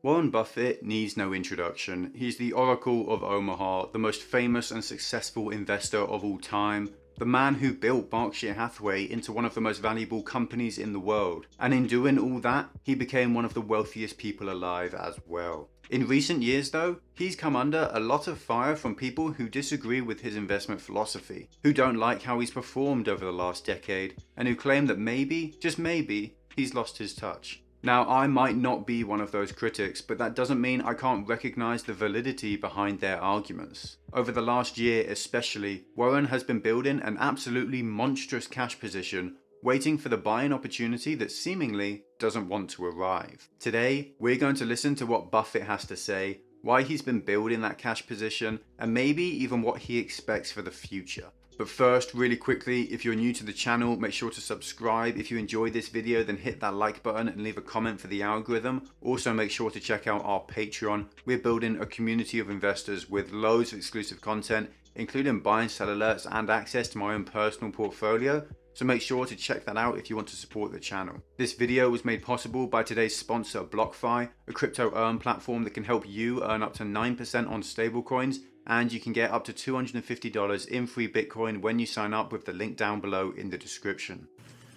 Warren Buffett needs no introduction. He's the Oracle of Omaha, the most famous and successful investor of all time, the man who built Berkshire Hathaway into one of the most valuable companies in the world. And in doing all that, he became one of the wealthiest people alive as well. In recent years though, he's come under a lot of fire from people who disagree with his investment philosophy, who don't like how he's performed over the last decade, and who claim that maybe, just maybe, he's lost his touch. Now, I might not be one of those critics, but that doesn't mean I can't recognize the validity behind their arguments. Over the last year especially, Warren has been building an absolutely monstrous cash position, waiting for the buying opportunity that seemingly doesn't want to arrive. Today, we're going to listen to what Buffett has to say, why he's been building that cash position, and maybe even what he expects for the future. But first, really quickly, if you're new to the channel, make sure to subscribe. If you enjoyed this video, then hit that like button and leave a comment for the algorithm. Also, make sure to check out our Patreon. We're building a community of investors with loads of exclusive content, including buy and sell alerts and access to my own personal portfolio. So make sure to check that out if you want to support the channel. This video was made possible by today's sponsor, BlockFi, a crypto earn platform that can help you earn up to 9% on stablecoins, and you can get up to $250 in free Bitcoin when you sign up with the link down below in the description.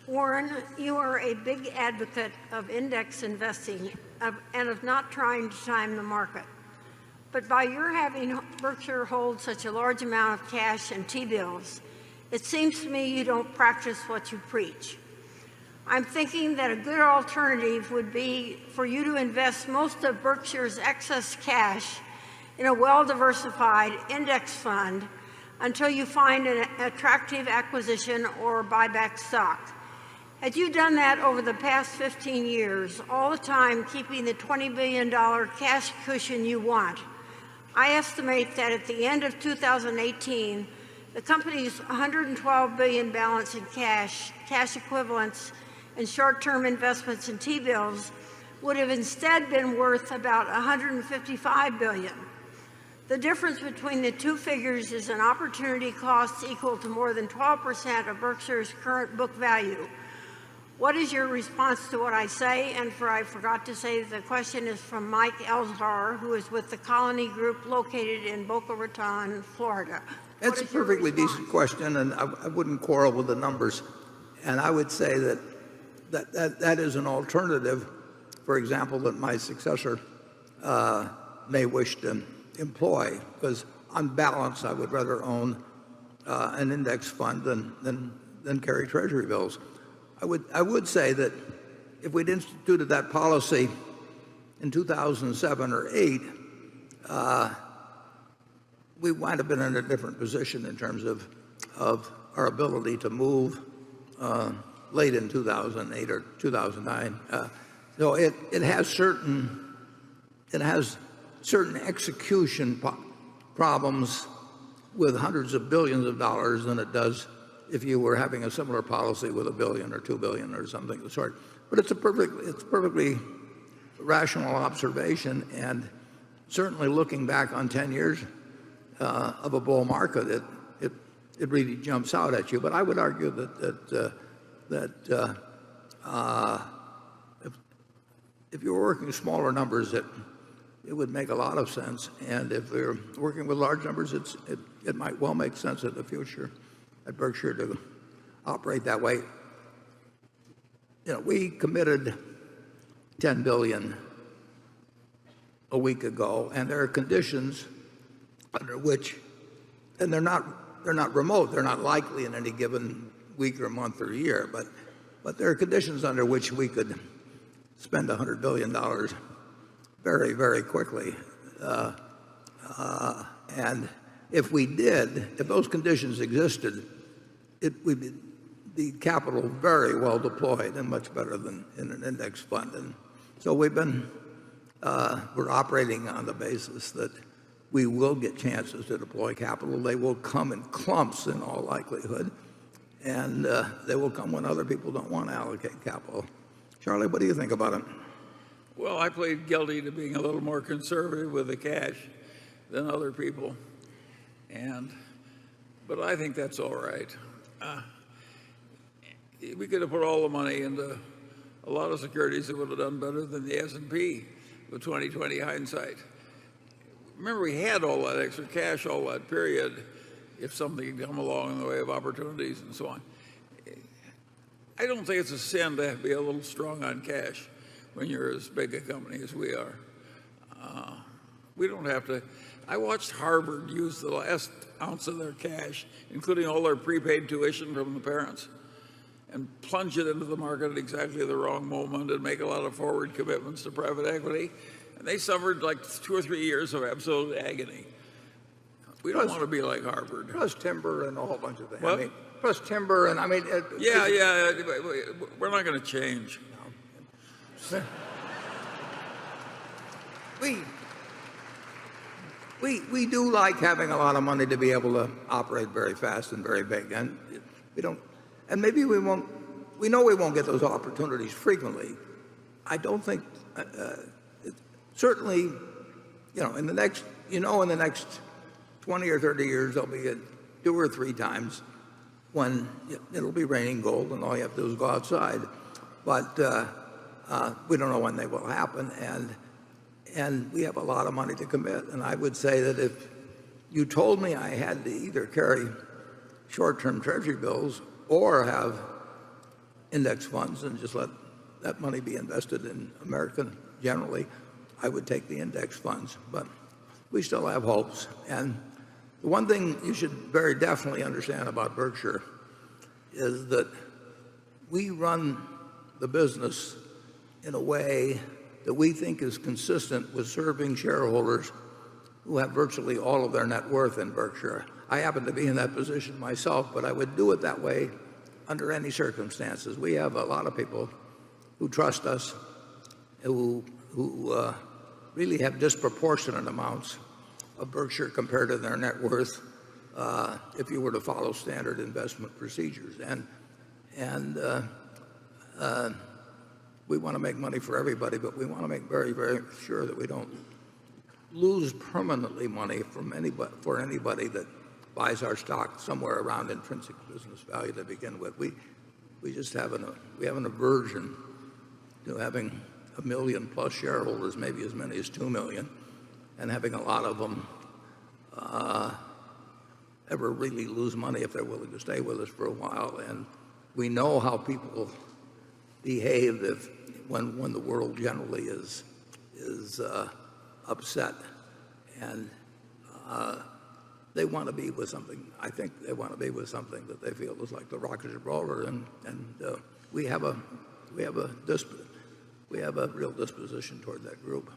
Warren, you are a big advocate of index investing and of not trying to time the market. But by your having Berkshire hold such a large amount of cash and T-bills, it seems to me you don't practice what you preach. I'm thinking that a good alternative would be for you to invest most of Berkshire's excess cash in a well-diversified index fund until you find an attractive acquisition or buy back stock. Had you done that over the past 15 years, all the time keeping the $20 billion cash cushion you want, I estimate that at the end of 2018, the company's $112 billion balance in cash, cash equivalents, and short-term investments in T-bills would have instead been worth about $155 billion. The difference between the two figures is an opportunity cost equal to more than 12% of Berkshire's current book value. What is your response to what I say? And I forgot to say, the question is from Mike Elzar, who is with the Colony Group located in Boca Raton, Florida. It's a perfectly decent question, and I wouldn't quarrel with the numbers. And I would say that is an alternative, for example, that my successor may wish to employ, because on balance I would rather own an index fund than carry treasury bills. I would say that if we'd instituted that policy in 2007 or 8, we might have been in a different position in terms of our ability to move late in 2008 or 2009. So it has certain execution problems with hundreds of billions of dollars than it does if you were having a similar policy with $1 billion or $2 billion or something of the sort. But it's perfectly rational observation, and certainly looking back on 10 years of a bull market, it really jumps out at you. But I would argue that if you were working smaller numbers, it would make a lot of sense. And if we're working with large numbers, it might well make sense in the future at Berkshire to operate that way. You know, we committed $10 billion a week ago, and there are conditions under which, and they're not remote, they're not likely in any given week or month or year, but there are conditions under which we could spend $100 billion very, very quickly. And if we did, if those conditions existed, we'd be the capital very well deployed and much better than in an index fund. And so we're operating on the basis that we will get chances to deploy capital. They will come in clumps in all likelihood, and they will come when other people don't want to allocate capital. Charlie, what do you think about it? Well, I plead guilty to being a little more conservative with the cash than other people, but I think that's all right. We could have put all the money into a lot of securities that would have done better than the S&P. with 20/20 hindsight. Remember, we had all that extra cash all that period if something had come along in the way of opportunities and so on. I don't think it's a sin to be a little strong on cash when you're as big a company as we are. We don't have to. I watched Harvard use the last ounce of their cash, including all their prepaid tuition from the parents, and plunge it into the market at exactly the wrong moment and make a lot of forward commitments to private equity. And they suffered like 2 or 3 years of absolute agony. We don't want to be like Harvard. Plus timber and a whole bunch of things. What? I mean, plus timber and I mean. Yeah. We're not going to change. No. We do like having a lot of money to be able to operate very fast and very big, and we don't. And maybe we won't. We know we won't get those opportunities frequently. I don't think. Certainly, in the next 20 or 30 years, there'll be 2 or 3 times when it'll be raining gold, and all you have to do is go outside. But we don't know when they will happen, and we have a lot of money to commit. And I would say that if you told me I had to either carry short-term treasury bills or have index funds and just let that money be invested in America generally, I would take the index funds. But we still have hopes. And the one thing you should very definitely understand about Berkshire is that we run the business in a way that we think is consistent with serving shareholders who have virtually all of their net worth in Berkshire. I happen to be in that position myself, but I would do it that way under any circumstances. We have a lot of people who trust us, who really have disproportionate amounts of Berkshire compared to their net worth if you were to follow standard investment procedures. And we want to make money for everybody, but we want to make very, very sure that we don't lose permanently money for anybody that buys our stock somewhere around intrinsic business value to begin with. We just have an aversion to having 1 million plus shareholders, maybe as many as 2 million, and having a lot of them ever really lose money if they're willing to stay with us for a while. And we know how people behave when the world generally is upset, and they want to be with something. I think they want to be with something that they feel is like the Rock of Gibraltar, and we have a real disposition toward that group.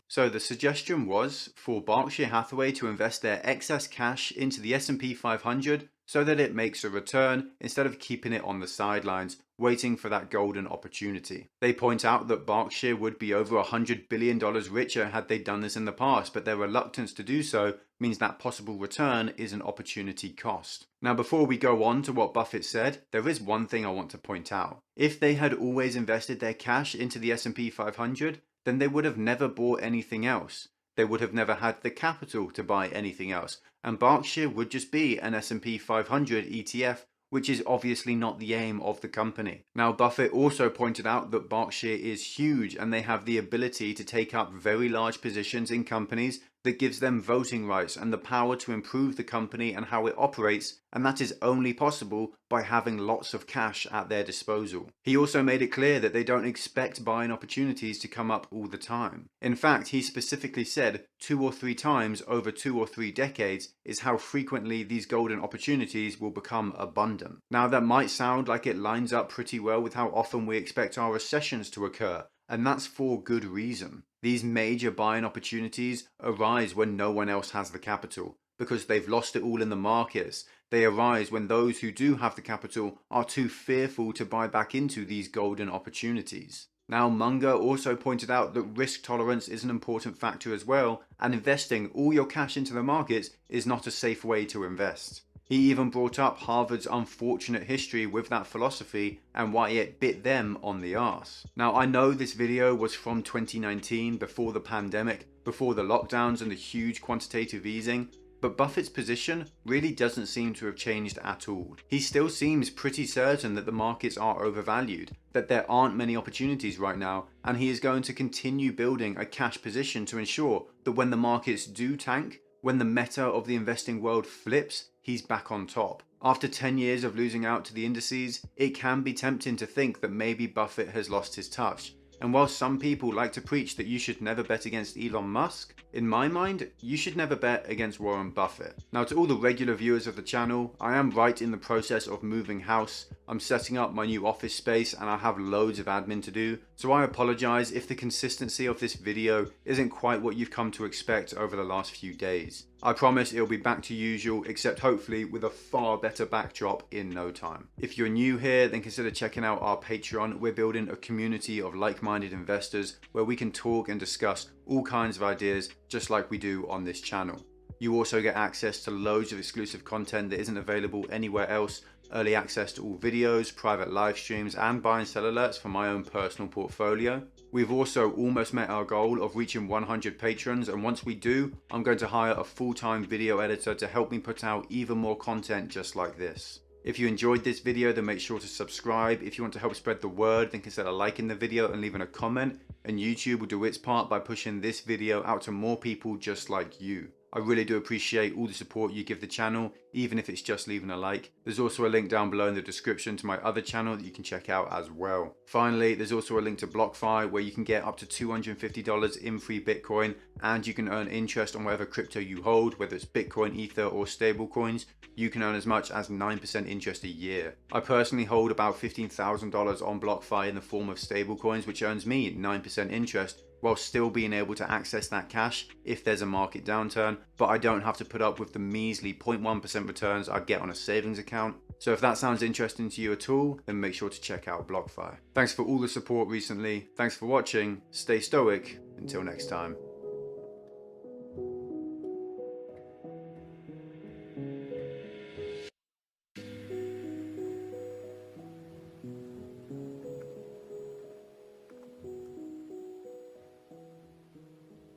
So the suggestion was for Berkshire Hathaway to invest their excess cash into the S&P 500 so that it makes a return instead of keeping it on the sidelines, waiting for that golden opportunity. They point out that Berkshire would be over $100 billion richer had they done this in the past, but their reluctance to do so means that possible return is an opportunity cost. Now, before we go on to what Buffett said, there is one thing I want to point out. If they had always invested their cash into the S&P 500, then they would have never bought anything else. They would have never had the capital to buy anything else, and Berkshire would just be an S&P 500 ETF, which is obviously not the aim of the company. Now, Buffett also pointed out that Berkshire is huge and they have the ability to take up very large positions in companies that gives them voting rights and the power to improve the company and how it operates, and that is only possible by having lots of cash at their disposal. He also made it clear that they don't expect buying opportunities to come up all the time. In fact, he specifically said 2 or 3 times over 2 or 3 decades is how frequently these golden opportunities will become abundant. Now, that might sound like it lines up pretty well with how often we expect our recessions to occur, and that's for good reason. These major buying opportunities arise when no one else has the capital, because they've lost it all in the markets. They arise when those who do have the capital are too fearful to buy back into these golden opportunities. Now, Munger also pointed out that risk tolerance is an important factor as well, and investing all your cash into the markets is not a safe way to invest. He even brought up Harvard's unfortunate history with that philosophy and why it bit them on the arse. Now, I know this video was from 2019, before the pandemic, before the lockdowns and the huge quantitative easing, But Buffett's position really doesn't seem to have changed at all. He still seems pretty certain that the markets are overvalued, that there aren't many opportunities right now, and he is going to continue building a cash position to ensure that when the markets do tank, when the meta of the investing world flips, he's back on top. After 10 years of losing out to the indices, it can be tempting to think that maybe Buffett has lost his touch. And while some people like to preach that you should never bet against Elon Musk, in my mind, you should never bet against Warren Buffett. Now, to all the regular viewers of the channel, I am right in the process of moving house. I'm setting up my new office space and I have loads of admin to do, so I apologize if the consistency of this video isn't quite what you've come to expect over the last few days. I promise it'll be back to usual, except hopefully with a far better backdrop in no time. If you're new here, then consider checking out our Patreon. We're building a community of like-minded investors where we can talk and discuss all kinds of ideas just like we do on this channel. You also get access to loads of exclusive content that isn't available anywhere else, early access to all videos, private live streams, and buy and sell alerts for my own personal portfolio. We've also almost met our goal of reaching 100 patrons, and once we do, I'm going to hire a full-time video editor to help me put out even more content just like this. If you enjoyed this video, then make sure to subscribe. If you want to help spread the word, then consider liking the video and leaving a comment, and YouTube will do its part by pushing this video out to more people just like you. I really do appreciate all the support you give the channel, even if it's just leaving a like. There's also a link down below in the description to my other channel that you can check out as well. Finally, there's also a link to BlockFi where you can get up to $250 in free Bitcoin, and you can earn interest on whatever crypto you hold, whether it's Bitcoin, Ether, or stablecoins. You can earn as much as 9% interest a year. I personally hold about $15,000 on BlockFi in the form of stablecoins, which earns me 9% interest, while still being able to access that cash if there's a market downturn, but I don't have to put up with the measly 0.1% returns I'd get on a savings account. So if that sounds interesting to you at all, then make sure to check out BlockFi. Thanks for all the support recently, thanks for watching, stay stoic, until next time.